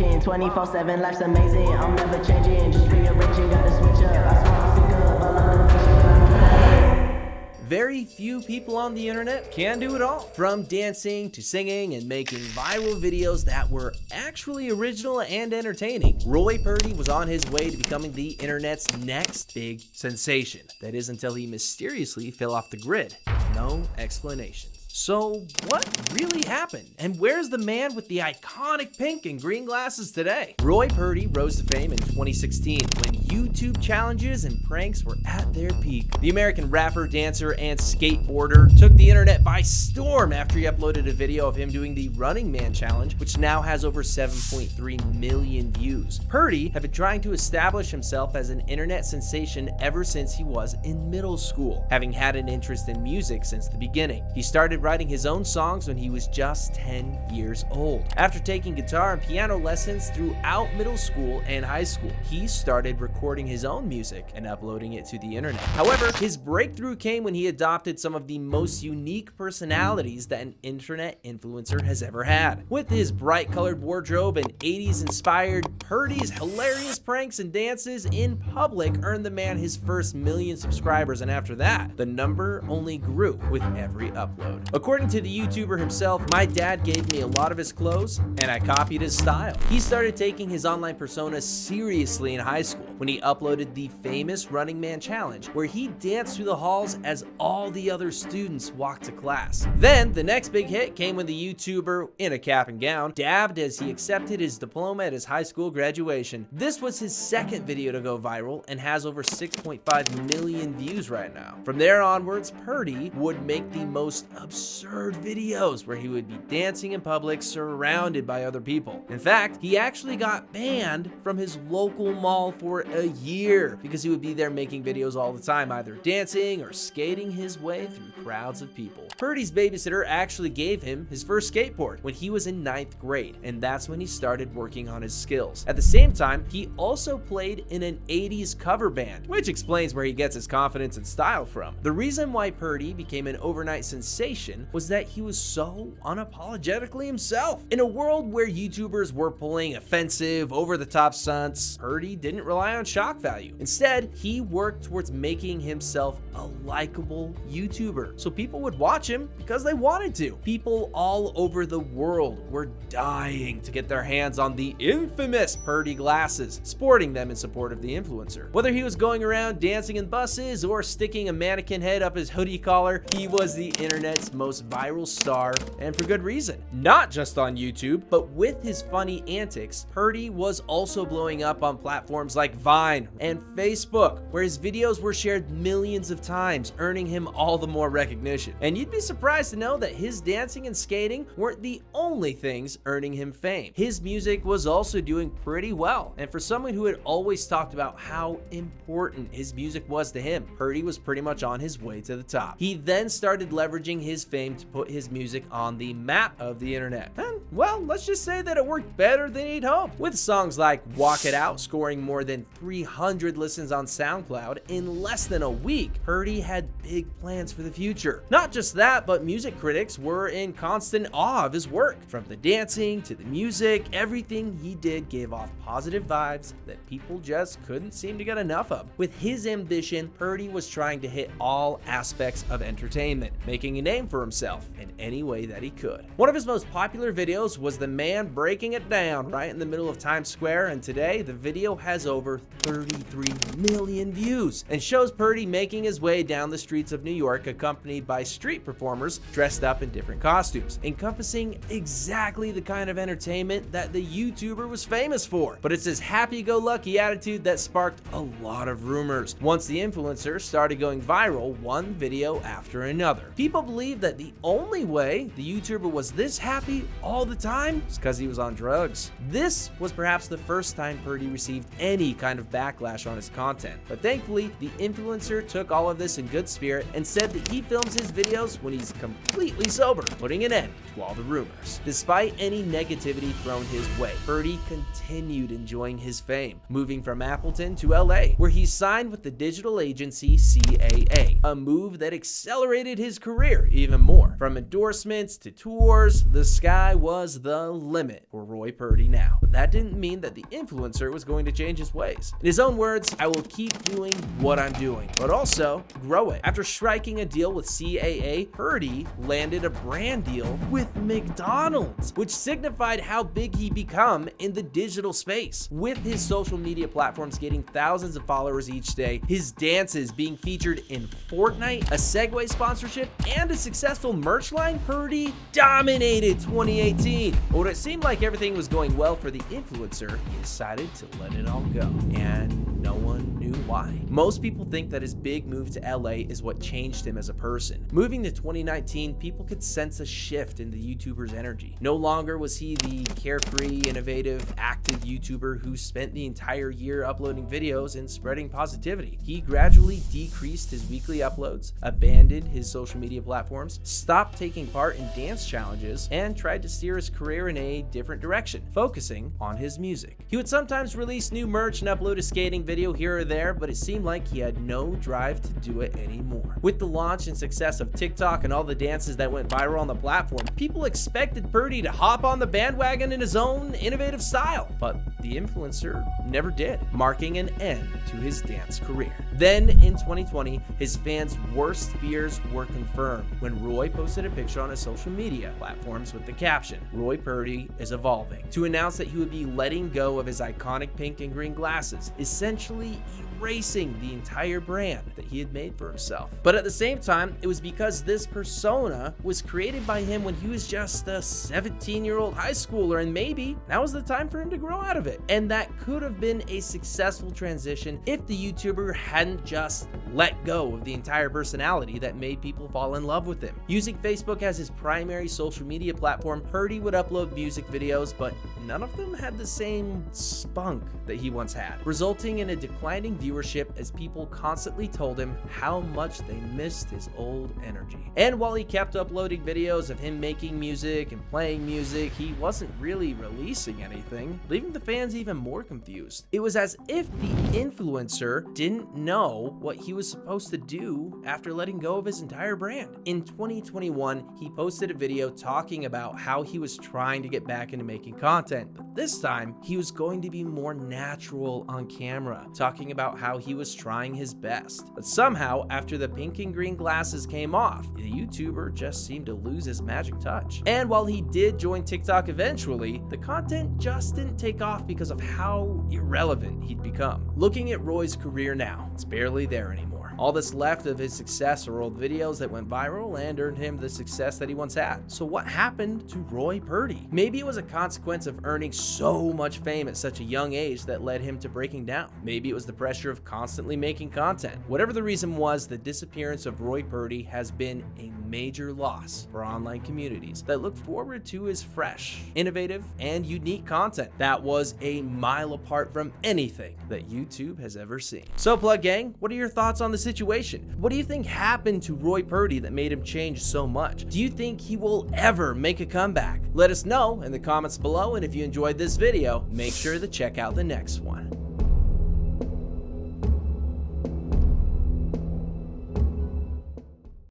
attention. 24/7, life's amazing. I'm never changing, just rearranging. Gotta switch up. I swear I'm sick of all of the fiction I'm playing. Very few people on the internet can do it all. From dancing to singing and making viral videos that were actually original and entertaining, Roy Purdy was on his way to becoming the internet's next big sensation. That is until he mysteriously fell off the grid. No explanation. So what really happened? And where's the man with the iconic pink and green glasses today? Roy Purdy rose to fame in 2016 when YouTube challenges and pranks were at their peak. The American rapper, dancer, and skateboarder took the internet by storm after he uploaded a video of him doing the Running Man challenge, which now has over 7.3 million views. Purdy had been trying to establish himself as an internet sensation ever since he was in middle school, having had an interest in music since the beginning. He started writing his own songs when he was just 10 years old. After taking guitar and piano lessons throughout middle school and high school, he started recording his own music and uploading it to the internet. However, his breakthrough came when he adopted some of the most unique personalities that an internet influencer has ever had. With his bright colored wardrobe and 80s inspired, Purdy's hilarious pranks and dances in public earned the man his first million subscribers, and after that, the number only grew with every upload. According to the YouTuber himself, "My dad gave me a lot of his clothes and I copied his style." He started taking his online persona seriously in high school when he uploaded the famous Running Man challenge, where he danced through the halls as all the other students walked to class. Then the next big hit came when the YouTuber, in a cap and gown, dabbed as he accepted his diploma at his high school graduation. This was his second video to go viral and has over 6.5 million views right now. From there onwards, Purdy would make the most absurd videos where he would be dancing in public surrounded by other people. In fact, he actually got banned from his local mall for a year because he would be there making videos all the time, either dancing or skating his way through crowds of people. Purdy's babysitter actually gave him his first skateboard when he was in 9th grade, and that's when he started working on his skills. At the same time, he also played in an 80s cover band, which explains where he gets his confidence and style from. The reason why Purdy became an overnight sensation was that he was so unapologetically himself. In a world where YouTubers were pulling offensive, over-the-top stunts, Purdy didn't rely on shock value. Instead, he worked towards making himself a likable YouTuber, so people would watch him because they wanted to. People all over the world were dying to get their hands on the infamous Purdy glasses, sporting them in support of the influencer. Whether he was going around dancing in buses or sticking a mannequin head up his hoodie collar, he was the internet's most viral star, and for good reason. Not just on YouTube, but with his funny antics, Purdy was also blowing up on platforms like Vine and Facebook, where his videos were shared millions of times, earning him all the more recognition. And you'd be surprised to know that his dancing and skating weren't the only things earning him fame. His music was also doing pretty well, and for someone who had always talked about how important his music was to him, Purdy was pretty much on his way to the top. He then started leveraging his fame to put his music on the map of the internet. And, well, let's just say that it worked better than he'd hoped, with songs like Walk It Out scoring more than 300 listens on SoundCloud in less than a week. Purdy had big plans for the future. Not just that, but music critics were in constant awe of his work. From the dancing to the music, everything he did gave off positive vibes that people just couldn't seem to get enough of. With his ambition, Purdy was trying to hit all aspects of entertainment, making a name for himself in any way that he could. One of his most popular videos was the man breaking it down right in the middle of Times Square, and today the video has over 33 million views and shows Purdy making his way down the streets of New York, accompanied by street performers dressed up in different costumes, encompassing exactly the kind of entertainment that the YouTuber was famous for. But it's his happy-go-lucky attitude that sparked a lot of rumors. Once the influencer started going viral, one video after another. People believe that the only way the YouTuber was this happy all the time is because he was on drugs. This was perhaps the first time Purdy received any kind kind of backlash on his content. But thankfully, the influencer took all of this in good spirit and said that he films his videos when he's completely sober, putting an end to all the rumors. Despite any negativity thrown his way, Purdy continued enjoying his fame, moving from Appleton to LA, where he signed with the digital agency CAA, a move that accelerated his career even more. From endorsements to tours, the sky was the limit for Roy Purdy now. But that didn't mean that the influencer was going to change his ways. In his own words, "I will keep doing what I'm doing, but also grow it." After striking a deal with CAA, Purdy landed a brand deal with McDonald's, which signified how big he'd become in the digital space. With his social media platforms getting thousands of followers each day, his dances being featured in Fortnite, a Segway sponsorship, and a successful merch line, Purdy dominated 2018. But when it seemed like everything was going well for the influencer, he decided to let it all go, and no one knew why. Most people think that his big move to LA is what changed him as a person. Moving to 2019, people could sense a shift in the YouTuber's energy. No longer was he the carefree, innovative, active YouTuber who spent the entire year uploading videos and spreading positivity. He gradually decreased his weekly uploads, abandoned his social media platforms, stopped taking part in dance challenges, and tried to steer his career in a different direction, focusing on his music. He would sometimes release new merch and upload a skating video here or there, but it seemed like he had no drive to do it anymore. With the launch and success of TikTok and all the dances that went viral on the platform, people expected Purdy to hop on the bandwagon in his own innovative style, but the influencer never did, marking an end to his dance career. Then in 2020, his fans' worst fears were confirmed when Roy posted a picture on his social media platforms with the caption, "Roy Purdy is evolving," to announce that he would be letting go of his iconic pink and green glasses, essentially erasing the entire brand that he had made for himself. But at the same time, it was because this persona was created by him when he was just a 17-year-old high schooler, and maybe now was the time for him to grow out of it. And that could have been a successful transition if the YouTuber hadn't just let go of the entire personality that made people fall in love with him. Using Facebook as his primary social media platform, Purdy would upload music videos, but none of them had the same spunk that he once had, resulting in a declining viewership as people constantly told him how much they missed his old energy. And while he kept uploading videos of him making music and playing music, he wasn't really releasing anything, leaving the fans even more confused. It was as if the influencer didn't know what he was supposed to do after letting go of his entire brand. In 2021, he posted a video talking about how he was trying to get back into making content, but this time he was going to be more natural on camera, talking about how he was trying his best. But somehow, after the pink and green glasses came off, the YouTuber just seemed to lose his magic touch. And while he did join TikTok eventually, the content just didn't take off because of how irrelevant he'd become. Looking at Roy's career now, it's barely there anymore. All that's left of his success are old videos that went viral and earned him the success that he once had. So what happened to Roy Purdy? Maybe it was a consequence of earning so much fame at such a young age that led him to breaking down. Maybe it was the pressure of constantly making content. Whatever the reason was, the disappearance of Roy Purdy has been a major loss for online communities that look forward to his fresh, innovative, and unique content that was a mile apart from anything that YouTube has ever seen. So Plug Gang, what are your thoughts on the situation? What do you think happened to Roy Purdy that made him change so much? Do you think he will ever make a comeback? Let us know in the comments below, and if you enjoyed this video, make sure to check out the next one.